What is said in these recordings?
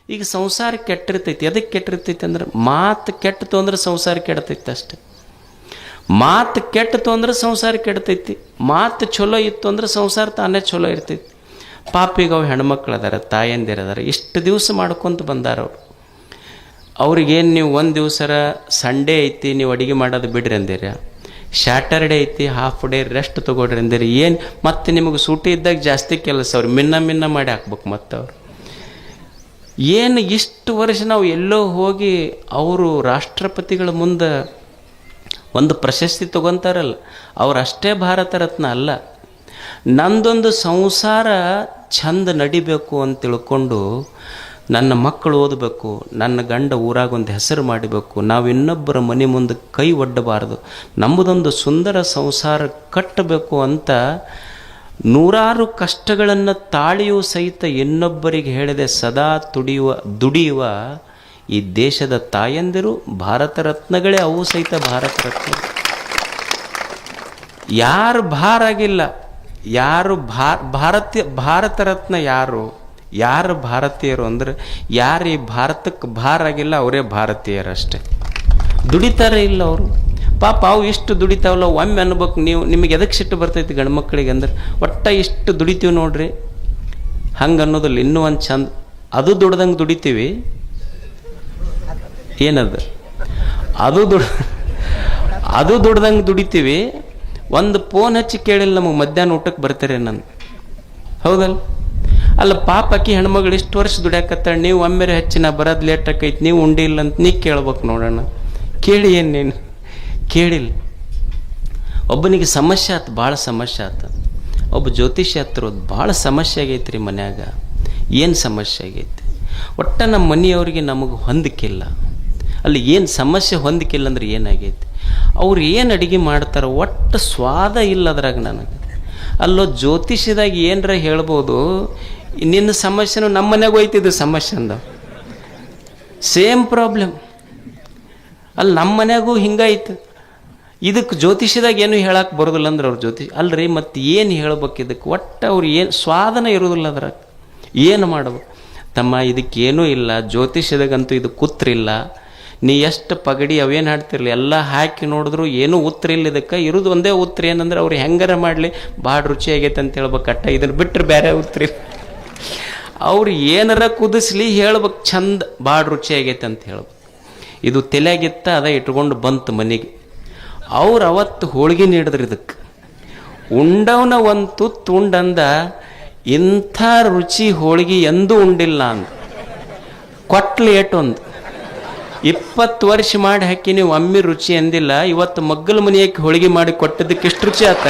ಈಗ ಸಂಸಾರ ಕೆಟ್ಟಿರ್ತೈತಿ. ಎದಕ್ಕೆ ಕೆಟ್ಟಿರ್ತೈತಿ ಅಂದ್ರೆ ಮಾತು ಕೆಟ್ಟತು ಅಂದ್ರೆ ಸಂಸಾರ ಕೆಡ್ತೈತಿ ಅಷ್ಟೆ. ಮಾತು ಕೆಟ್ಟತು ಅಂದ್ರೆ ಸಂಸಾರ ಕೆಡ್ತೈತಿ. ಮಾತು ಚಲೋ ಇತ್ತು ಅಂದ್ರೆ ಸಂಸಾರ ತಾನೇ ಚಲೋ ಇರ್ತೈತಿ. ಪಾಪಿಗೆ ಅವು ಹೆಣ್ಮಕ್ಳು ಅದಾರ, ತಾಯಂದಿರದಾರ, ಇಷ್ಟು ದಿವಸ ಮಾಡ್ಕೊತ ಬಂದಾರ ಅವರು. ಅವ್ರಿಗೇನು ನೀವು ಒಂದು ದಿವಸರ ಸಂಡೇ ಐತಿ ನೀವು ಅಡುಗೆ ಮಾಡೋದು ಬಿಡ್ರಿ ಅಂದಿರ, ಸ್ಯಾಟರ್ಡೇ ಐತಿ ಹಾಫ್ ಡೇ ರೆಸ್ಟ್ ತೊಗೊಳ್ರಿ ಅಂದಿರಿ. ಏನು ಮತ್ತೆ ನಿಮಗೆ ಸೂಟಿ ಇದ್ದಾಗ ಜಾಸ್ತಿ ಕೆಲಸ ಅವ್ರು ಮಿನ್ನ ಮಾಡಿ ಹಾಕ್ಬೇಕು. ಮತ್ತು ಅವ್ರು ಏನು ಇಷ್ಟು ವರ್ಷ ನಾವು ಎಲ್ಲೋ ಹೋಗಿ ಅವರು ರಾಷ್ಟ್ರಪತಿಗಳ ಮುಂದೆ ಒಂದು ಪ್ರಶಸ್ತಿ ತೊಗೊತಾರಲ್ಲ, ಅವರಷ್ಟೇ ಭಾರತ ರತ್ನ ಅಲ್ಲ. ನಂದೊಂದು ಸಂಸಾರ ಚಂದ ನಡಿಬೇಕು ಅಂತ ತಿಳ್ಕೊಂಡು ನನ್ನ ಮಕ್ಕಳು ಓದಬೇಕು, ನನ್ನ ಗಂಡ ಊರಾಗ ಒಂದು ಹೆಸರು ಮಾಡಬೇಕು, ನಾವು ಇನ್ನೊಬ್ಬರ ಮನೆ ಮುಂದೆ ಕೈ ಒಡ್ಡಬಾರ್ದು, ನಮ್ಮದೊಂದು ಸುಂದರ ಸಂಸಾರ ಕಟ್ಟಬೇಕು ಅಂತ ನೂರಾರು ಕಷ್ಟಗಳನ್ನು ತಾಳಿಯೂ ಸಹಿತ ಇನ್ನೊಬ್ಬರಿಗೆ ಹೇಳದೆ ಸದಾ ದುಡಿಯುವ ಈ ದೇಶದ ತಾಯಂದಿರು ಭಾರತ ರತ್ನಗಳೇ. ಅವು ಸಹಿತ ಭಾರತ ರತ್ನ. ಯಾರು ಭಾರ ಆಗಿಲ್ಲ, ಯಾರು ಭಾರತ ರತ್ನ ಯಾರು ಭಾರತೀಯರು ಅಂದ್ರೆ ಯಾರು ಈ ಭಾರತಕ್ಕೆ ಭಾರ ಆಗಿಲ್ಲ ಅವರೇ ಭಾರತೀಯರಷ್ಟೇ. ದುಡಿತಾರೆ ಇಲ್ಲ ಅವರು ಪಾಪ. ಅವು ಇಷ್ಟು ದುಡಿತಾವಲ್ಲ, ಒಮ್ಮೆ ಅನ್ಬೇಕು ನೀವು, ನಿಮಗೆ ಎದಕ್ಕೆ ಸಿಟ್ಟು ಬರ್ತೈತಿ ಗಂಡು ಮಕ್ಕಳಿಗೆ ಅಂದ್ರೆ ಒಟ್ಟ ಇಷ್ಟು ದುಡಿತೀವಿ ನೋಡ್ರಿ ಹಂಗೆ ಅನ್ನೋದಿಲ್ಲ. ಇನ್ನೂ ಒಂದು ಚಂದ ಅದು ದುಡ್ದಂಗೆ ದುಡಿತೀವಿ. ಏನದು ಅದು ದುಡ್ದಂಗೆ ದುಡಿತೀವಿ. ಒಂದು ಫೋನ್ ಹಚ್ಚಿ ಕೇಳಿಲ್ಲ ನಮಗೆ ಮಧ್ಯಾಹ್ನ ಊಟಕ್ಕೆ ಬರ್ತಾರೆ ನಾನು, ಹೌದಲ್ಲ? ಅಲ್ಲ ಪಾಪ ಅಕ್ಕಿ ಹೆಣ್ಮಗಳು ಇಷ್ಟು ವರ್ಷ ದುಡ್ಯಾಕತ್ತಾಳೆ, ನೀವು ಒಮ್ಮೆರೆ ಹಚ್ಚಿ ನಾ ಬರೋದು ಲೇಟ್ ಆಕೈತಿ, ನೀವು ಉಂಡಿಲ್ಲ ಅಂತ ನೀ ಕೇಳ್ಬೇಕು ನೋಡೋಣ. ಕೇಳಿ ಏನು ನೀನು ಕೇಳಿಲ್ಲ. ಒಬ್ಬನಿಗೆ ಸಮಸ್ಯೆ ಆಯ್ತು, ಭಾಳ ಸಮಸ್ಯೆ ಆಯ್ತು. ಒಬ್ಬ ಜ್ಯೋತಿಷ್ಯ ಹತ್ರ ಭಾಳ ಸಮಸ್ಯೆ ಆಗೈತೆ ರೀ ಮನ್ಯಾಗ. ಏನು ಸಮಸ್ಯೆ ಆಗೈತಿ? ಒಟ್ಟ ನಮ್ಮ ಮನೆಯವ್ರಿಗೆ ನಮಗೆ ಹೊಂದಿಕಿಲ್ಲ. ಅಲ್ಲಿ ಏನು ಸಮಸ್ಯೆ ಹೊಂದಿಕಿಲ್ಲ ಅಂದ್ರೆ ಏನಾಗೈತಿ? ಅವ್ರು ಏನು ಅಡುಗೆ ಮಾಡ್ತಾರೆ ಒಟ್ಟು ಸ್ವಾದ ಇಲ್ಲ ಅದ್ರಾಗ ನನಗೆ. ಅಲ್ಲೋ ಜ್ಯೋತಿಷ್ಯದಾಗ ಏನರ ಹೇಳ್ಬೋದು, ನಿನ್ನ ಸಮಸ್ಯೆನೂ ನಮ್ಮ ಮನೆಯಾಗ ಹೋಯ್ತಿದ್ದು ಸಮಸ್ಯೆ ಅಂದ. ಸೇಮ್ ಪ್ರಾಬ್ಲಮ್ ಅಲ್ಲಿ ನಮ್ಮ ಮನ್ಯಾಗೂ ಹಿಂಗಾಯ್ತು. ಇದಕ್ಕೆ ಜ್ಯೋತಿಷ್ಯದಾಗ ಏನು ಹೇಳಕ್ಕೆ ಬರೋದಿಲ್ಲ ಅಂದ್ರೆ ಅವ್ರ ಅಲ್ರಿ ಮತ್ತೆ ಏನು ಹೇಳ್ಬೇಕು ಇದಕ್ಕೆ? ಒಟ್ಟು ಅವ್ರು ಏನು ಸ್ವಾದನ ಇರೋದಿಲ್ಲ ಅದ್ರಾಗ. ಏನು ಮಾಡ್ಬೇಕು ತಮ್ಮ? ಇದಕ್ಕೇನೂ ಇಲ್ಲ. ಜ್ಯೋತಿಷ್ಯದಾಗಂತೂ ಇದು ಕೂತ್ರಿಲ್ಲ. ನೀ ಎಷ್ಟು ಪಗಡಿ ಅವೇನು ಹಾಡ್ತಿರ್ಲಿ ಎಲ್ಲ ಹಾಕಿ ನೋಡಿದ್ರು ಏನೂ ಉತ್ತರ ಇಲ್ಲ. ಇದಕ್ಕೆ ಇರೋದು ಒಂದೇ ಉತ್ತರ ಏನಂದ್ರೆ ಅವ್ರು ಹೆಂಗಾರ ಮಾಡಲಿ ಭಾಳ ರುಚಿಯಾಗೈತೆ ಅಂತ ಹೇಳ್ಬೇಕಟ್ಟ. ಇದನ್ನು ಬಿಟ್ಟರೆ ಬೇರೆ ಉತ್ತರ ಇಲ್ಲ. ಅವ್ರು ಏನಾರ ಕುದಿಸ್ಲಿ ಹೇಳ್ಬೇಕು ಚಂದ ಭಾಳ ರುಚಿಯಾಗೈತೆ ಅಂತ ಹೇಳ್ಬೇಕು. ಇದು ತಲೆಯಾಗಿತ್ತ ಅದ ಇಟ್ಕೊಂಡು ಬಂತು ಮನೆಗೆ. ಅವ್ರು ಅವತ್ತು ಹೋಳಿಗೆ ನೀಡಿದ್ರು ಇದಕ್ಕೆ. ಉಂಡವನ ಒಂದು ತುತ್ತು ಉಂಡಂದ ಇಂಥ ರುಚಿ ಹೋಳಿಗೆ ಎಂದೂ ಉಂಡಿಲ್ಲ ಅಂತ ಕೊಟ್ಲು. ಏಟೊಂದು 20 ವರ್ಷ ಮಾಡಿ ಹಾಕಿ ನೀವು ಒಮ್ಮೆ ರುಚಿ ಅಂದಿಲ್ಲ. ಇವತ್ತು ಮಗ್ಗಲ ಮನೆಯಕ್ಕೆ ಹೋಳಿಗೆ ಮಾಡಿ ಕೊಟ್ಟದಕ್ಕೆ ಎಷ್ಟು ರುಚಿ ಆತ?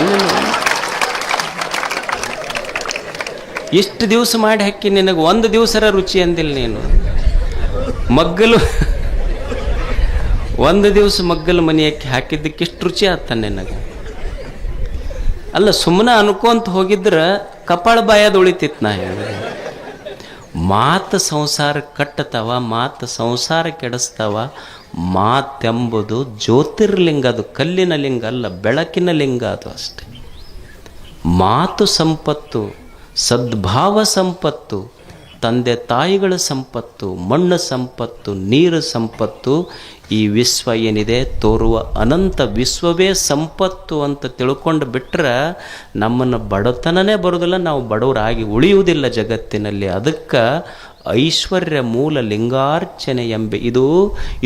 ಇಷ್ಟು ದಿವಸ ಮಾಡಿ ಹಾಕಿ ನಿನಗೆ ಒಂದು ದಿವಸರ ರುಚಿ ಅಂದಿಲ್ಲ ನೀನು. ಒಂದು ದಿವಸ ಮಗ್ಗಲ ಮನೆಯಕ್ಕೆ ಹಾಕಿದ್ದಕ್ಕೆ ಎಷ್ಟು ರುಚಿ ಆತ ನಿನಗೆ? ಅಲ್ಲ ಸುಮ್ಮನೆ ಅನ್ಕೊಂತ ಹೋಗಿದ್ರೆ ಕಪಾಳ ಬಾಯದ ಉಳಿತಿತ್ತು. ನಾ ಹೇಳಿದೆ ಮಾತು ಸಂಸಾರ ಕಟ್ಟತಾವ, ಮಾತು ಸಂಸಾರ ಕೆಡಿಸ್ತಾವ. ಮಾತೆಂಬುದು ಜ್ಯೋತಿರ್ಲಿಂಗ, ಅದು ಕಲ್ಲಿನ ಲಿಂಗ ಅಲ್ಲ, ಬೆಳಕಿನ ಲಿಂಗ ಅದು ಅಷ್ಟೆ. ಮಾತು ಸಂಪತ್ತು, ಸದ್ಭಾವ ಸಂಪತ್ತು, ತಂದೆ ತಾಯಿಗಳ ಸಂಪತ್ತು, ಮಣ್ಣು ಸಂಪತ್ತು, ನೀರು ಸಂಪತ್ತು. ಈ ವಿಶ್ವ ಏನಿದೆ ತೋರುವ ಅನಂತ ವಿಶ್ವವೇ ಸಂಪತ್ತು ಅಂತ ತಿಳ್ಕೊಂಡು ಬಿಟ್ಟರೆ ನಮ್ಮನ್ನು ಬಡತನನೇ ಬರೋದಿಲ್ಲ, ನಾವು ಬಡವರಾಗಿ ಉಳಿಯುವುದಿಲ್ಲ ಜಗತ್ತಿನಲ್ಲಿ. ಅದಕ್ಕೆ ಐಶ್ವರ್ಯ ಮೂಲ ಲಿಂಗಾರ್ಚನೆ ಎಂಬೆ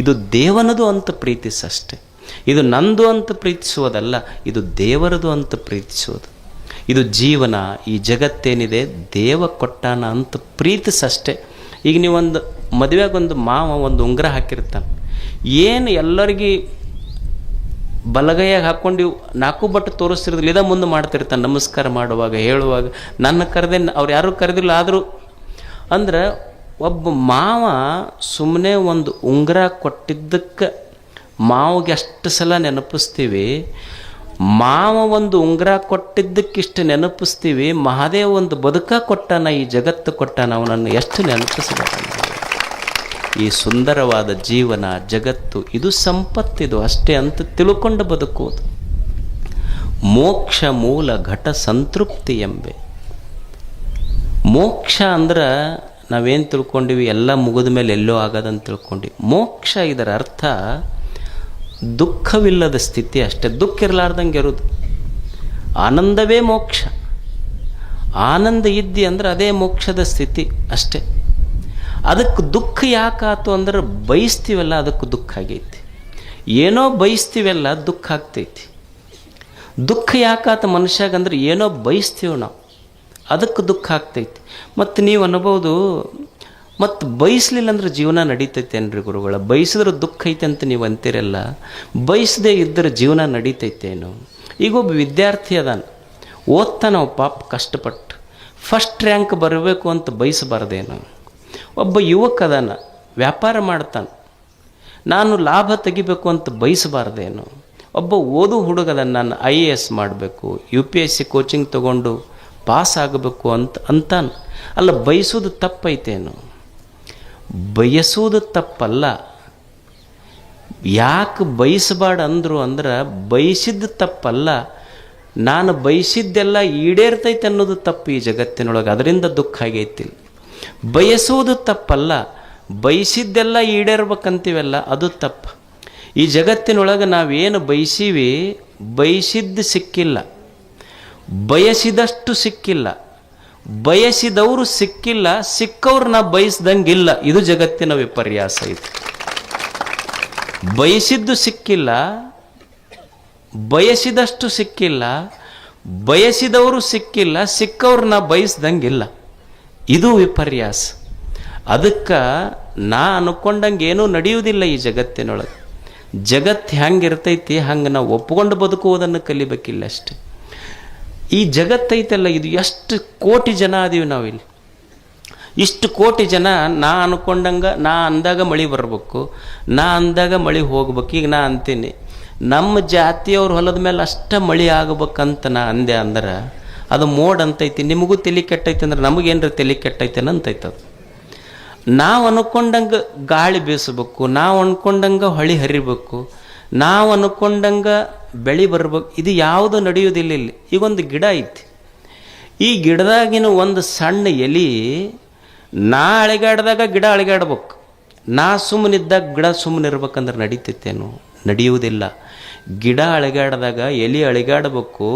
ಇದು ದೇವನದು ಅಂತ ಪ್ರೀತಿಸಷ್ಟೆ. ಇದು ನಂದು ಅಂತ ಪ್ರೀತಿಸುವುದಲ್ಲ, ಇದು ದೇವರದು ಅಂತ ಪ್ರೀತಿಸುವುದು. ಇದು ಜೀವನ, ಈ ಜಗತ್ತೇನಿದೆ ದೇವ ಕೊಟ್ಟಾನ ಅಂತ ಪ್ರೀತಿಸಷ್ಟೆ. ಈಗ ನೀವೊಂದು ಮದುವೆಗೊಂದು ಮಾವ ಒಂದು ಉಂಗುರ ಹಾಕಿರ್ತಾನೆ, ಏನು ಎಲ್ಲರಿಗೆ ಬಲಗೈಯಾಗ ಹಾಕ್ಕೊಂಡು 4 ಬಟ್ಟು ತೋರಿಸ್ತಿರೋದಿಲ್ಲ, ಇದ ಮುಂದೆ ಮಾಡ್ತಿರ್ತಾನೆ ನಮಸ್ಕಾರ ಮಾಡುವಾಗ ಹೇಳುವಾಗ. ನನ್ನ ಕರೆದೆ ಅವ್ರು ಯಾರೂ ಕರೆದಿಲ್ಲ ಆದರೂ ಅಂದ್ರೆ ಒಬ್ಬ ಮಾವ ಸುಮ್ಮನೆ ಒಂದು ಉಂಗುರ ಕೊಟ್ಟಿದ್ದಕ್ಕೆ ಮಾವಿಗೆ ಅಷ್ಟು ಸಲ ನೆನಪಿಸ್ತೀವಿ. ಮಾವ ಒಂದು ಉಂಗುರ ಕೊಟ್ಟಿದ್ದಕ್ಕಿಷ್ಟು ನೆನಪಿಸ್ತೀವಿ. ಮಹಾದೇವ ಒಂದು ಬದುಕ ಕೊಟ್ಟಾನ, ಈ ಜಗತ್ತು ಕೊಟ್ಟಾನ, ಅವನನ್ನು ಎಷ್ಟು ನೆನಪಿಸ್ಬೇಕು. ಈ ಸುಂದರವಾದ ಜೀವನ ಜಗತ್ತು ಇದು ಸಂಪತ್ತಿದು ಅಷ್ಟೇ ಅಂತ ತಿಳ್ಕೊಂಡು ಬದುಕುವುದು. ಮೋಕ್ಷ ಮೂಲ ಘಟ ಸಂತೃಪ್ತಿ ಎಂಬೆ. ಮೋಕ್ಷ ಅಂದ್ರೆ ನಾವೇನು ತಿಳ್ಕೊಂಡಿವಿ ಎಲ್ಲ ಮುಗಿದ ಮೇಲೆ ಎಲ್ಲೋ ಆಗೋದಂತ ತಿಳ್ಕೊಂಡ್ವಿ. ಮೋಕ್ಷ ಇದರ ಅರ್ಥ ದುಃಖವಿಲ್ಲದ ಸ್ಥಿತಿ ಅಷ್ಟೇ. ದುಃಖ ಇರಲಾರ್ದಂಗೆ ಇರೋದು. ಆನಂದವೇ ಮೋಕ್ಷ. ಆನಂದ ಇದ್ದಿ ಅಂದ್ರೆ ಅದೇ ಮೋಕ್ಷದ ಸ್ಥಿತಿ ಅಷ್ಟೇ. ಅದಕ್ಕೆ ದುಃಖ ಯಾಕಾತು ಅಂದ್ರೆ ಬಯಸ್ತೀವಲ್ಲ, ಅದಕ್ಕೆ ದುಃಖ ಆಗೈತಿ. ಏನೋ ಬಯಸ್ತೀವಲ್ಲ, ದುಃಖ ಆಗ್ತೈತಿ. ದುಃಖ ಯಾಕಾತ ಮನುಷ್ಯಾಗಂದ್ರೆ ಏನೋ ಬಯಸ್ತೀವಿ ನಾವು, ಅದಕ್ಕೆ ದುಃಖ ಆಗ್ತೈತಿ. ಮತ್ತು ನೀವು ಅನ್ಬೋದು, ಮತ್ತು ಬಯಸಲಿಲ್ಲ ಅಂದ್ರೆ ಜೀವನ ನಡೀತೈತೇನ್ರಿ ಗುರುಗಳ? ಬಯಸಿದ್ರೆ ದುಃಖ ಐತೆ ಅಂತ ನೀವು ಅಂತೀರಲ್ಲ, ಬಯಸದೇ ಇದ್ದರೆ ಜೀವನ ನಡೀತೈತೇನು? ಈಗ ಒಬ್ಬ ವಿದ್ಯಾರ್ಥಿ ಅದಾನ, ಓದ್ತಾನವ ಪಾಪ ಕಷ್ಟಪಟ್ಟು, ಫಸ್ಟ್ ರ್ಯಾಂಕ್ ಬರಬೇಕು ಅಂತ ಬಯಸಬಾರ್ದೇನು? ಒಬ್ಬ ಯುವಕ ಅದಾನ, ವ್ಯಾಪಾರ ಮಾಡ್ತಾನೆ, ನಾನು ಲಾಭ ತೆಗಿಬೇಕು ಅಂತ ಬಯಸಬಾರ್ದೇನು? ಒಬ್ಬ ಓದು ಹುಡುಗದ, ನಾನು IAS ಮಾಡಬೇಕು, UPSC ಕೋಚಿಂಗ್ ತಗೊಂಡು ಪಾಸ್ ಆಗಬೇಕು ಅಂತಾನೆ. ಅಲ್ಲ, ಬಯಸೋದು ತಪ್ಪೈತೇನು? ಬಯಸೋದು ತಪ್ಪಲ್ಲ. ಯಾಕೆ ಬಯಸಬಾರ್ದು ಅಂದರು ಅಂದ್ರೆ, ಬಯಸಿದ್ದು ತಪ್ಪಲ್ಲ, ನಾನು ಬಯಸಿದ್ದೆಲ್ಲ ಈಡೇರ್ತೈತೆ ಅನ್ನೋದು ತಪ್ಪು ಈ ಜಗತ್ತಿನೊಳಗೆ. ಅದರಿಂದ ದುಃಖ ಆಗೈತಿ. ಬಯಸುವುದು ತಪ್ಪಲ್ಲ, ಬಯಸಿದ್ದೆಲ್ಲ ಈಡೇರ್ಬೇಕಂತೀವಲ್ಲ, ಅದು ತಪ್ಪು. ಈ ಜಗತ್ತಿನೊಳಗೆ ನಾವೇನು ಬಯಸೀವಿ, ಬಯಸಿದ್ದು ಸಿಕ್ಕಿಲ್ಲ, ಬಯಸಿದಷ್ಟು ಸಿಕ್ಕಿಲ್ಲ, ಬಯಸಿದವರು ಸಿಕ್ಕಿಲ್ಲ, ಸಿಕ್ಕವ್ರು ನಾ ಬಯಸ್ದಂಗಿಲ್ಲ. ಇದು ಜಗತ್ತಿನ ವಿಪರ್ಯಾಸ. ಇದು ಬಯಸಿದ್ದು ಸಿಕ್ಕಿಲ್ಲ, ಬಯಸಿದಷ್ಟು ಸಿಕ್ಕಿಲ್ಲ, ಬಯಸಿದವರು ಸಿಕ್ಕಿಲ್ಲ, ಸಿಕ್ಕವ್ರು ನಾ ಬಯಸ್ದಂಗಿಲ್ಲ. ಇದು ವಿಪರ್ಯಾಸ. ಅದಕ್ಕೆ ನಾ ಅನ್ಕೊಂಡಂಗೆ ಏನೂ ನಡೆಯುವುದಿಲ್ಲ ಈ ಜಗತ್ತಿನೊಳಗೆ. ಜಗತ್ತು ಹೆಂಗಿರ್ತೈತಿ ಹಂಗೆ ನಾವು ಒಪ್ಕೊಂಡು ಬದುಕುವುದನ್ನು ಕಲಿಬೇಕಿಲ್ಲ ಅಷ್ಟೆ. ಈ ಜಗತ್ತೈತಲ್ಲ, ಇದು ಎಷ್ಟು ಕೋಟಿ ಜನ ಅದೀವಿ ನಾವಿಲ್ಲಿ. ಇಷ್ಟು ಕೋಟಿ ಜನ ನಾ ಅನ್ಕೊಂಡಂಗೆ, ನಾ ಅಂದಾಗ ಮಳೆ ಬರಬೇಕು, ನಾ ಅಂದಾಗ ಮಳೆ ಹೋಗ್ಬೇಕು. ಈಗ ನಾ ಅಂತೀನಿ, ನಮ್ಮ ಜಾತಿಯವ್ರ ಹೊಲದ ಮೇಲೆ ಅಷ್ಟೇ ಮಳೆ ಆಗ್ಬೇಕಂತ ನಾ ಅಂದೆ ಅಂದ್ರೆ ಅದು ಮೋಡ್ ಅಂತೈತಿ. ನಿಮಗೂ ತಲೆ ಕೆಟ್ಟೈತೆ ಅಂದ್ರೆ ನಮಗೇನ್ರ ತಲೆ ಕೆಟ್ಟೈತೇನ ಅಂತೈತದು. ನಾವು ಅನ್ಕೊಂಡಂಗೆ ಗಾಳಿ ಬೀಸಬೇಕು, ನಾವು ಅನ್ಕೊಂಡಂಗೆ ಹೊಳಿ ಹರಿಬೇಕು, ನಾವು ಅನ್ಕೊಂಡಂಗೆ ಬೆಳೆ ಬರ್ಬೇಕು. ಇದು ಯಾವುದು ನಡೆಯೋದಿಲ್ಲ ಇಲ್ಲಿ. ಈಗೊಂದು ಗಿಡ ಐತಿ, ಈ ಗಿಡದಾಗಿನ ಒಂದು ಸಣ್ಣ ಎಲೆ, ನಾ ಅಳಿಗಾಡ್ದಾಗ ಗಿಡ ಅಳಿಗಾಡ್ಬೇಕು, ನಾ ಸುಮ್ಮನಿದ್ದಾಗ ಗಿಡ ಸುಮ್ಮನೆ ಇರ್ಬೇಕಂದ್ರೆ ನಡೀತೈತೇನು? ನಡೆಯುವುದಿಲ್ಲ. ಗಿಡ ಅಳಿಗಾಡ್ದಾಗ ಎಲೆ ಅಳಿಗಾಡ್ಬೇಕು,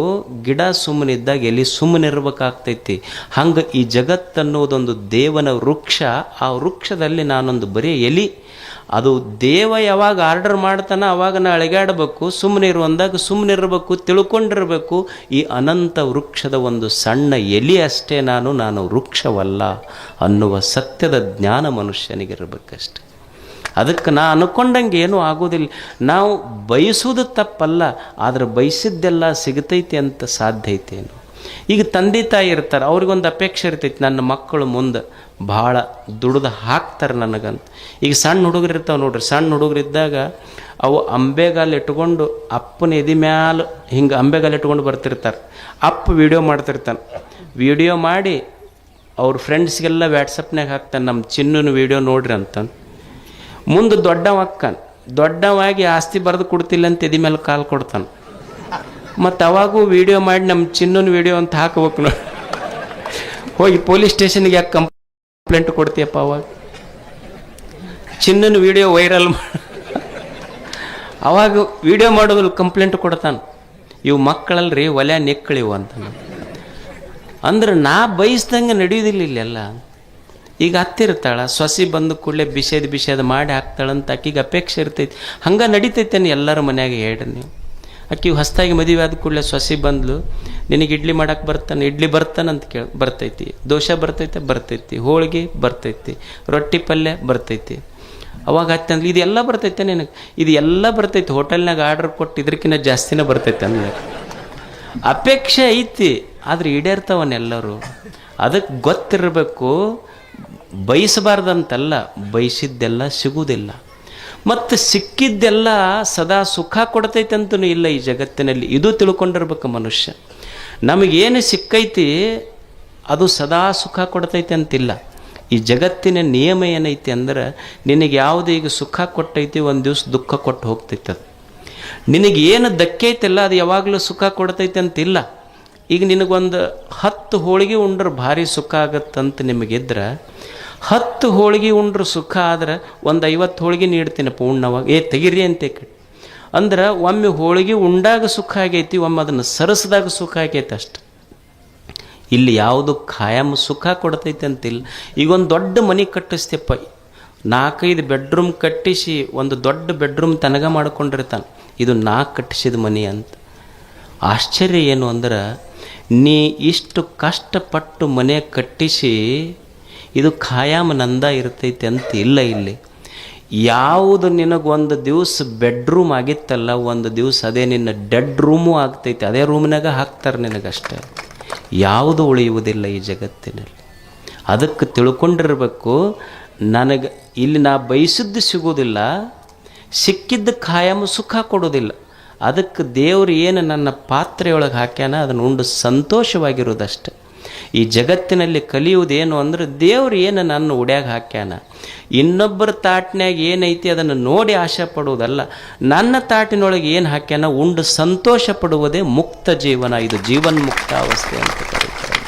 ಗಿಡ ಸುಮ್ಮನಿದ್ದಾಗ ಎಲೆ ಸುಮ್ಮನೆ ಇರ್ಬೇಕಾಗ್ತೈತಿ. ಹಂಗೆ ಈ ಜಗತ್ತನ್ನೋದೊಂದು ದೇವನ ವೃಕ್ಷ. ಆ ವೃಕ್ಷದಲ್ಲಿ ನಾನೊಂದು ಬರೀ ಎಲೆ. ಅದು ದೇವ ಯಾವಾಗ ಆರ್ಡರ್ ಮಾಡ್ತಾನೆ ಅವಾಗ ನಾ ಅಳಿಗಾಡಬೇಕು, ಸುಮ್ಮನೆ ಇರುವಂದಾಗ ಸುಮ್ಮನೆ ಇರಬೇಕು, ತಿಳ್ಕೊಂಡಿರಬೇಕು. ಈ ಅನಂತ ವೃಕ್ಷದ ಒಂದು ಸಣ್ಣ ಎಲೆ ಅಷ್ಟೇ ನಾನು ವೃಕ್ಷವಲ್ಲ ಅನ್ನುವ ಸತ್ಯದ ಜ್ಞಾನ ಮನುಷ್ಯನಿಗಿರಬೇಕಷ್ಟೆ. ಅದಕ್ಕೆ ನಾ ಅನ್ಕೊಂಡಂಗೆ ಏನೂ ಆಗೋದಿಲ್ಲ. ನಾವು ಬಯಸೋದು ತಪ್ಪಲ್ಲ, ಆದರೆ ಬಯಸಿದ್ದೆಲ್ಲ ಸಿಗತೈತಿ ಅಂತ ಸಾಧ್ಯ ಐತೇನು? ಈಗ ತಂದೆ ತಾಯಿ ಇರ್ತಾರೆ, ಅವ್ರಿಗೊಂದು ಅಪೇಕ್ಷೆ ಇರ್ತೈತಿ, ನನ್ನ ಮಕ್ಕಳು ಮುಂದೆ ಭಾಳ ದುಡ್ದು ಹಾಕ್ತಾರೆ ನನಗಂತ. ಈಗ ಸಣ್ಣ ಹುಡುಗರು ಇರ್ತಾವೆ ನೋಡ್ರಿ, ಸಣ್ಣ ಹುಡುಗರಿದ್ದಾಗ ಅವು ಅಂಬೆಗಾಲು ಇಟ್ಕೊಂಡು ಅಪ್ಪನ ಎದಿ ಮ್ಯಾಲ ಹಿಂಗೆ ಅಂಬೆಗಾಲು ಇಟ್ಕೊಂಡು ಬರ್ತಿರ್ತಾರೆ. ಅಪ್ಪ ವಿಡಿಯೋ ಮಾಡ್ತಿರ್ತಾನೆ. ವಿಡಿಯೋ ಮಾಡಿ ಅವ್ರ ಫ್ರೆಂಡ್ಸ್ಗೆಲ್ಲ ವ್ಯಾಟ್ಸಪ್ನಾಗ ಹಾಕ್ತಾನೆ, ನಮ್ಮ ಚಿನ್ನನ ವಿಡಿಯೋ ನೋಡ್ರಿ ಅಂತ. ಮುಂದೆ ದೊಡ್ಡವಾಗಿ ಆಸ್ತಿ ಬರೆದು ಕೊಡ್ತಿಲ್ಲ ಅಂತ ಎದಿ ಮೇಲೆ ಕಾಲು ಕೊಡ್ತಾನೆ. ಮತ್ತು ಅವಾಗೂ ವಿಡಿಯೋ ಮಾಡಿ ನಮ್ಮ ಚಿನ್ನನ ವಿಡಿಯೋ ಅಂತ ಹಾಕಬೇಕು ನೋಡಿ. ಹೋಗಿ ಪೊಲೀಸ್ ಸ್ಟೇಷನ್ಗೆ ಯಾಕೆ ಕಂಪ್ಲೇಂಟ್ ಕೊಡ್ತೀಯಪ್ಪ? ಅವಾಗ ಚಿನ್ನನ ವಿಡಿಯೋ ವೈರಲ್ ಅವಾಗ ವಿಡಿಯೋ ಮಾಡೋದ್ರಲ್ಲಿ ಕಂಪ್ಲೇಂಟ್ ಕೊಡ್ತಾನೆ. ಇವು ಮಕ್ಕಳಲ್ರಿ ಒಲೆ ನೆಕ್ಕಳಿವು ಅಂತ. ಅಂದ್ರೆ ನಾ ಬಯಸ್ದಂಗೆ ನಡೆಯೋದಿಲ್ಲ ಇಲ್ಲೆಲ್ಲ. ಈಗ ಹತ್ತಿರ್ತಾಳ, ಸೊಸಿ ಬಂದು ಕೂಡಲೇ ಬಿಷೇದ್ ಮಾಡಿ ಹಾಕ್ತಾಳಂತ ಆಕಿಗೆ ಅಪೇಕ್ಷೆ ಇರ್ತೈತಿ. ಹಂಗೆ ನಡೀತೈತೇನೆ ಎಲ್ಲರ ಮನ್ಯಾಗ ಹೇಳ್ರಿ ನೀವು. ಆಕಿಗೆ ಹೊಸದಾಗಿ ಮದುವೆ ಆದ ಕೂಡಲೇ ಸೊಸಿ ಬಂದ್ಲು, ನಿನಗೆ ಇಡ್ಲಿ ಮಾಡಕ್ಕೆ ಬರ್ತಾನೆ? ಇಡ್ಲಿ ಬರ್ತಾನಂತ ಬರ್ತೈತಿ. ದೋಸೆ ಬರ್ತೈತಿ, ಹೋಳಿಗೆ ಬರ್ತೈತಿ, ರೊಟ್ಟಿ ಪಲ್ಯ ಬರ್ತೈತಿ. ಅವಾಗ ಹತ್ತಂದ್ಲಿ, ಇದೆಲ್ಲ ಬರ್ತೈತೆ ನಿನಗೆ? ಇದು ಎಲ್ಲ ಬರ್ತೈತಿ, ಹೋಟೆಲ್ನಾಗ ಆರ್ಡರ್ ಕೊಟ್ಟು ಇದಕ್ಕಿಂತ ಜಾಸ್ತಿನೇ ಬರ್ತೈತೆ ಅಂದ್ರೆ ಅಪೇಕ್ಷೆ ಐತಿ, ಆದ್ರೆ ಈಡೇರ್ತಾವನ್ನೆಲ್ಲರೂ. ಅದಕ್ಕೆ ಗೊತ್ತಿರಬೇಕು, ಬಯಸಬಾರ್ದಂತಲ್ಲ, ಬಯಸಿದ್ದೆಲ್ಲ ಸಿಗುವುದಿಲ್ಲ. ಮತ್ತು ಸಿಕ್ಕಿದ್ದೆಲ್ಲ ಸದಾ ಸುಖ ಕೊಡ್ತೈತೆ ಅಂತನೂ ಇಲ್ಲ ಈ ಜಗತ್ತಿನಲ್ಲಿ. ಇದು ತಿಳ್ಕೊಂಡಿರ್ಬೇಕು ಮನುಷ್ಯ. ನಮಗೇನು ಸಿಕ್ಕೈತಿ ಅದು ಸದಾ ಸುಖ ಕೊಡ್ತೈತೆ ಅಂತಿಲ್ಲ. ಈ ಜಗತ್ತಿನ ನಿಯಮ ಏನೈತಿ ಅಂದ್ರೆ, ನಿನಗೆ ಯಾವುದು ಈಗ ಸುಖ ಕೊಟ್ಟೈತಿ ಒಂದು ದಿವಸ ದುಃಖ ಕೊಟ್ಟು ಹೋಗ್ತೈತೆ. ಅದು ನಿನಗೇನು ದಕ್ಕೈತಿಲ್ಲ ಅದು ಯಾವಾಗಲೂ ಸುಖ ಕೊಡ್ತೈತೆ ಅಂತಿಲ್ಲ. ಈಗ ನಿನಗೊಂದು 10 ಹೋಳಿಗೆ ಉಂಡ್ರೆ ಭಾರಿ ಸುಖ ಆಗತ್ತಂತ ನಿಮಗಿದ್ರೆ, 10 ಹೋಳಿಗೆ ಉಂಡ್ರು ಸುಖ ಆದ್ರೆ ಒಂದು 50 ಹೋಳಿಗೆ ನೀಡ್ತೀನಪ್ಪ ಉಣ್ಣವಾಗ ತೆಗಿರಿ ಅಂತ ಅಂದ್ರೆ ಒಮ್ಮೆ ಹೋಳಿಗೆ ಉಂಡಾಗ ಸುಖ ಆಗೈತಿ, ಒಮ್ಮೆ ಅದನ್ನು ಸರಸದಾಗ ಸುಖ ಆಗೈತಿ ಅಷ್ಟು. ಇಲ್ಲಿ ಯಾವುದು ಖಾಯಂ ಸುಖ ಕೊಡ್ತೈತೆ ಅಂತಿಲ್ಲ. ಈಗ ಒಂದು ದೊಡ್ಡ ಮನೆ ಕಟ್ಟಿಸ್ತೇಪ್ಪ, 4-5 ಬೆಡ್ರೂಮ್ ಕಟ್ಟಿಸಿ ಒಂದು ದೊಡ್ಡ ಬೆಡ್ರೂಮ್ ತನಗ ಮಾಡ್ಕೊಂಡಿರ್ತಾನೆ, ಇದು ನಾ ಕಟ್ಟಿಸಿದ ಮನೆ ಅಂತ. ಆಶ್ಚರ್ಯ ಏನು ಅಂದ್ರೆ, ನೀ ಇಷ್ಟು ಕಷ್ಟಪಟ್ಟು ಮನೆ ಕಟ್ಟಿಸಿ ಇದು ಖಾಯಂ ನಂದ ಇರ್ತೈತೆ ಅಂತ ಇಲ್ಲ. ಇಲ್ಲಿ ಯಾವುದು ನಿನಗೊಂದು ದಿವಸ ಬೆಡ್ರೂಮ್ ಆಗಿತ್ತಲ್ಲ, ಒಂದು ದಿವಸ ಅದೇ ನಿನ್ನ ಡೆಡ್ ರೂಮು ಆಗ್ತೈತೆ, ಅದೇ ರೂಮ್ನಾಗ ಹಾಕ್ತಾರೆ ನಿನಗಷ್ಟೇ. ಯಾವುದು ಉಳಿಯುವುದಿಲ್ಲ ಈ ಜಗತ್ತಿನಲ್ಲಿ. ಅದಕ್ಕೆ ತಿಳ್ಕೊಂಡಿರ್ಬೇಕು, ನನಗೆ ಇಲ್ಲಿ ನಾ ಬಯಸಿದ್ದು ಸಿಗೋದಿಲ್ಲ, ಸಿಕ್ಕಿದ್ದು ಖಾಯಂ ಸುಖ ಕೊಡೋದಿಲ್ಲ. ಅದಕ್ಕೆ ದೇವರು ಏನು ನನ್ನ ಪಾತ್ರೆಯೊಳಗೆ ಹಾಕ್ಯಾನ ಅದನ್ನು ಉಂಡು ಸಂತೋಷವಾಗಿರೋದಷ್ಟೆ. ಈ ಜಗತ್ತಿನಲ್ಲಿ ಕಲಿಯುವುದೇನು ಅಂದ್ರೆ, ದೇವ್ರು ಏನು ನನ್ನ ಉಡ್ಯಾಗ ಹಾಕ್ಯಾನ, ಇನ್ನೊಬ್ಬರ ತಾಟಿನಾಗ ಏನೈತಿ ಅದನ್ನು ನೋಡಿ ಆಶೆ ಪಡುವುದಲ್ಲ, ನನ್ನ ತಾಟಿನೊಳಗೆ ಏನು ಹಾಕ್ಯಾನ ಉಂಡು ಸಂತೋಷ ಪಡುವುದೇ ಮುಕ್ತ ಜೀವನ. ಇದು ಜೀವನ್ಮುಕ್ತ ಅವಸ್ಥೆ ಅಂತ ಕರೀತಾರೆ.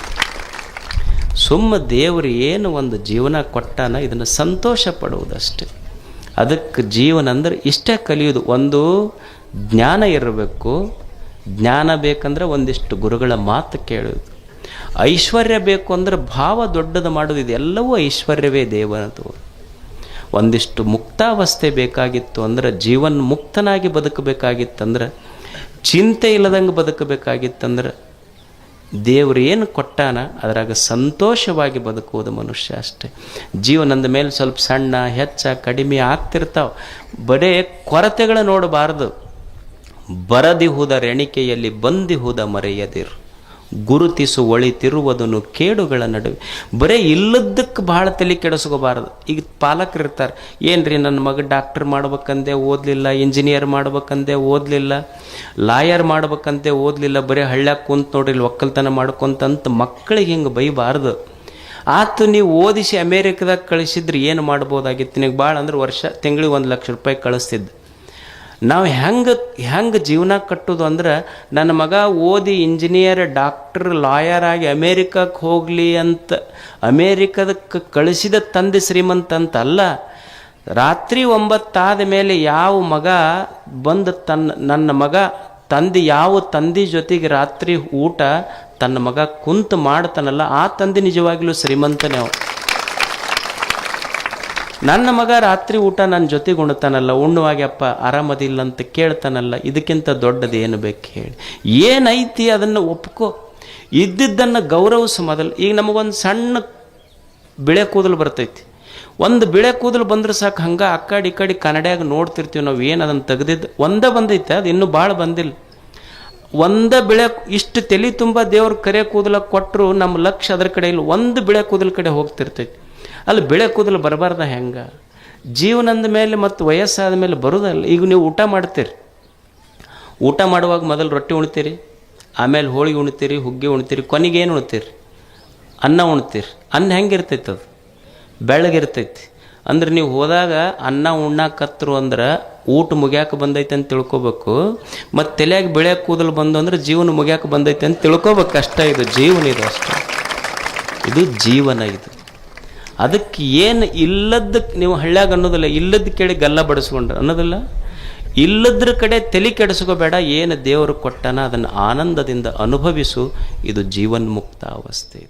ಸುಮ್ಮ ದೇವರು ಏನು ಒಂದು ಜೀವನ ಕೊಟ್ಟಾನ ಇದನ್ನು ಸಂತೋಷ ಪಡುವುದಷ್ಟೆ. ಅದಕ್ಕೆ ಜೀವನ ಅಂದ್ರೆ ಇಷ್ಟೇ ಕಲಿಯೋದು. ಒಂದು ಜ್ಞಾನ ಇರಬೇಕು, ಜ್ಞಾನ ಬೇಕಂದ್ರೆ ಒಂದಿಷ್ಟು ಗುರುಗಳ ಮಾತು ಕೇಳೋದು. ಐಶ್ವರ್ಯ ಬೇಕು ಅಂದ್ರೆ ಭಾವ ದೊಡ್ಡದು ಮಾಡೋದು, ಇದೆಲ್ಲವೂ ಐಶ್ವರ್ಯವೇ ದೇವನದು. ಒಂದಿಷ್ಟು ಮುಕ್ತಾವಸ್ಥೆ ಬೇಕಾಗಿತ್ತು ಅಂದ್ರೆ, ಜೀವನ್ ಮುಕ್ತನಾಗಿ ಬದುಕಬೇಕಾಗಿತ್ತಂದ್ರೆ, ಚಿಂತೆ ಇಲ್ಲದಂಗೆ ಬದುಕಬೇಕಾಗಿತ್ತಂದ್ರೆ, ದೇವರು ಏನು ಕೊಟ್ಟಾನ ಅದರಾಗ ಸಂತೋಷವಾಗಿ ಬದುಕುವುದು ಮನುಷ್ಯ ಅಷ್ಟೆ. ಜೀವನದ ಮೇಲೆ ಸ್ವಲ್ಪ ಸಣ್ಣ ಹೆಚ್ಚ ಕಡಿಮೆ ಆಗ್ತಿರ್ತಾವೆ, ಬರೇ ಕೊರತೆಗಳ ನೋಡಬಾರ್ದು. ಬರದಿಹುದ ರೆಣಿಕೆಯಲ್ಲಿ ಬಂದಿಹುದ ಮರೆಯದಿರು, ಗುರುತಿಸು ಒಳಿತಿರುವುದನ್ನು ಕೇಡುಗಳ ನಡುವೆ. ಬರೀ ಇಲ್ಲದಕ್ಕೆ ಭಾಳ ತಲೆ ಕೆಡಿಸ್ಕೋಬಾರ್ದು. ಈಗ ಪಾಲಕರು ಇರ್ತಾರೆ, ಏನ್ರಿ ನನ್ನ ಮಗ ಡಾಕ್ಟರ್ ಮಾಡ್ಬೇಕಂದೆ ಓದಲಿಲ್ಲ, ಇಂಜಿನಿಯರ್ ಮಾಡ್ಬೇಕಂದೆ ಓದಲಿಲ್ಲ, ಲಾಯರ್ ಮಾಡ್ಬೇಕಂತೆ ಓದಲಿಲ್ಲ, ಬರೀ ಹಳ್ಳ್ಯಾಗ ಕುಂತ ನೋಡ್ರಿ ಒಕ್ಕಲ್ತನ ಮಾಡ್ಕೊಂತಂತ ಮಕ್ಕಳಿಗೆ ಹಿಂಗೆ ಬೈಬಾರ್ದು. ಆತು ನೀವು ಓದಿಸಿ ಅಮೇರಿಕದಾಗ ಕಳಿಸಿದ್ರೆ ಏನು ಮಾಡ್ಬೋದಾಗಿತ್ತು, ನಿನಗೆ ಭಾಳ ಅಂದ್ರೆ ತಿಂಗಳಿಗೆ 1 ಲಕ್ಷ ರೂಪಾಯಿ ಕಳಿಸ್ತಿದ್ದು. ನಾವು ಹೆಂಗೆ ಜೀವನ ಕಟ್ಟೋದು ಅಂದ್ರೆ, ನನ್ನ ಮಗ ಓದಿ ಇಂಜಿನಿಯರ್ ಡಾಕ್ಟರ್ ಲಾಯರ್ ಆಗಿ ಅಮೇರಿಕಕ್ಕೆ ಹೋಗಲಿ ಅಂತ ಅಮೇರಿಕದಕ್ಕೆ ಕಳಿಸಿದ ತಂದೆ ಶ್ರೀಮಂತ ಅಂತಲ್ಲ. ರಾತ್ರಿ 9 ಆದ ಮೇಲೆ ಯಾವ ಮಗ ಬಂದು ನನ್ನ ಮಗ ಯಾವ ತಂದೆ ಜೊತೆಗೆ ರಾತ್ರಿ ಊಟ ತನ್ನ ಮಗ ಕುಂತು ಮಾಡ್ತಾನಲ್ಲ, ಆ ತಂದೆ ನಿಜವಾಗ್ಲೂ ಶ್ರೀಮಂತನೇ. ನನ್ನ ಮಗ ರಾತ್ರಿ ಊಟ ನನ್ನ ಜೊತೆಗೆ ಉಣ್ತಾನಲ್ಲ, ಉಣ್ಣುವಾಗ್ಯಪ್ಪ ಆರಾಮದಿಲ್ಲ ಅಂತ ಕೇಳ್ತಾನಲ್ಲ, ಇದಕ್ಕಿಂತ ದೊಡ್ಡದು ಏನು ಬೇಕು ಹೇಳಿ? ಏನೈತಿ ಅದನ್ನು ಒಪ್ಕೋ, ಇದ್ದಿದ್ದನ್ನು ಗೌರವಿಸು ಮೊದಲು. ಈಗ ನಮಗೊಂದು ಸಣ್ಣ ಬಿಳೆ ಕೂದಲು ಬರ್ತೈತಿ, ಒಂದು ಬಿಳೆ ಕೂದಲು ಬಂದ್ರೆ ಸಾಕು, ಹಂಗೆ ಆ ಕಡೆ ಈ ಕಡೆ ಕನ್ನಡಿಯಾಗ ನೋಡ್ತಿರ್ತೀವಿ ನಾವು, ಏನು ಅದನ್ನು ತೆಗೆದಿದ್ದು ಒಂದೇ ಬಂದೈತೆ, ಅದು ಇನ್ನೂ ಭಾಳ ಬಂದಿಲ್ಲ. ಒಂದೇ ಬಿಳೆ ಇಷ್ಟು ತಲೆ ತುಂಬ ದೇವ್ರ ಕರೆ ಕೂದಲ ಕೊಟ್ಟರು ನಮ್ಮ ಲಕ್ಷ್ಯ ಅದ್ರ ಕಡೆ ಇಲ್ಲ, ಒಂದು ಬಿಳೆ ಕೂದಲ ಕಡೆ ಹೋಗ್ತಿರ್ತೈತಿ. ಅಲ್ಲಿ ಬಿಳೆ ಕೂದಲು ಬರಬಾರ್ದ ಹೆಂಗೆ? ಜೀವನದ ಮೇಲೆ ಮತ್ತು ವಯಸ್ಸಾದ ಮೇಲೆ ಬರೋದಲ್ಲ. ಈಗ ನೀವು ಊಟ ಮಾಡ್ತೀರಿ, ಊಟ ಮಾಡುವಾಗ ಮೊದಲು ರೊಟ್ಟಿ ಉಣ್ತೀರಿ, ಆಮೇಲೆ ಹೋಳಿಗೆ ಉಣ್ತೀರಿ, ಹುಗ್ಗಿ ಉಣ್ತೀರಿ, ಕೊನೆಗೆ ಏನು ಉಣ್ತೀರಿ? ಅನ್ನ ಉಣ್ತೀರಿ. ಅನ್ನ ಹೆಂಗಿರ್ತೈತೆ? ಅದು ಬೆಳ್ಳಗಿರ್ತೈತಿ. ಅಂದ್ರೆ ನೀವು ಹೋದಾಗ ಅನ್ನ ಉಣ್ಣಾಕತ್ರು ಅಂದ್ರೆ ಊಟ ಮುಗ್ಯಾಕೆ ಬಂದೈತೆ ಅಂತ ತಿಳ್ಕೊಬೇಕು, ಮತ್ತು ತಲೆಯಾಗಿ ಬೆಳೆ ಕೂದಲು ಬಂದು ಅಂದ್ರೆ ಜೀವನ ಮುಗ್ಯಾಕೆ ಬಂದೈತೆ ಅಂತ ತಿಳ್ಕೊಬೇಕು ಅಷ್ಟೇ. ಇದು ಜೀವನ, ಇದು ಅಷ್ಟೇ, ಇದು ಜೀವನ ಇದು. ಅದಕ್ಕೆ ಏನು ಇಲ್ಲದಕ್ಕೆ ನೀವು ಹಳ್ಳ್ಯಾಗ ಅನ್ನೋದಿಲ್ಲ, ಇಲ್ಲದ ಕೇಳಿ ಗಲ್ಲ ಬಡಿಸ್ಕೊಂಡ್ರೆ ಅನ್ನೋದಿಲ್ಲ, ಇಲ್ಲದ್ರ ಕಡೆ ತಲೆ ಕೆಡಿಸ್ಕೋಬೇಡ. ಏನು ದೇವರು ಕೊಟ್ಟಾನ ಅದನ್ನು ಆನಂದದಿಂದ ಅನುಭವಿಸು. ಇದು ಜೀವನ್ಮುಕ್ತ ಅವಸ್ಥೆ.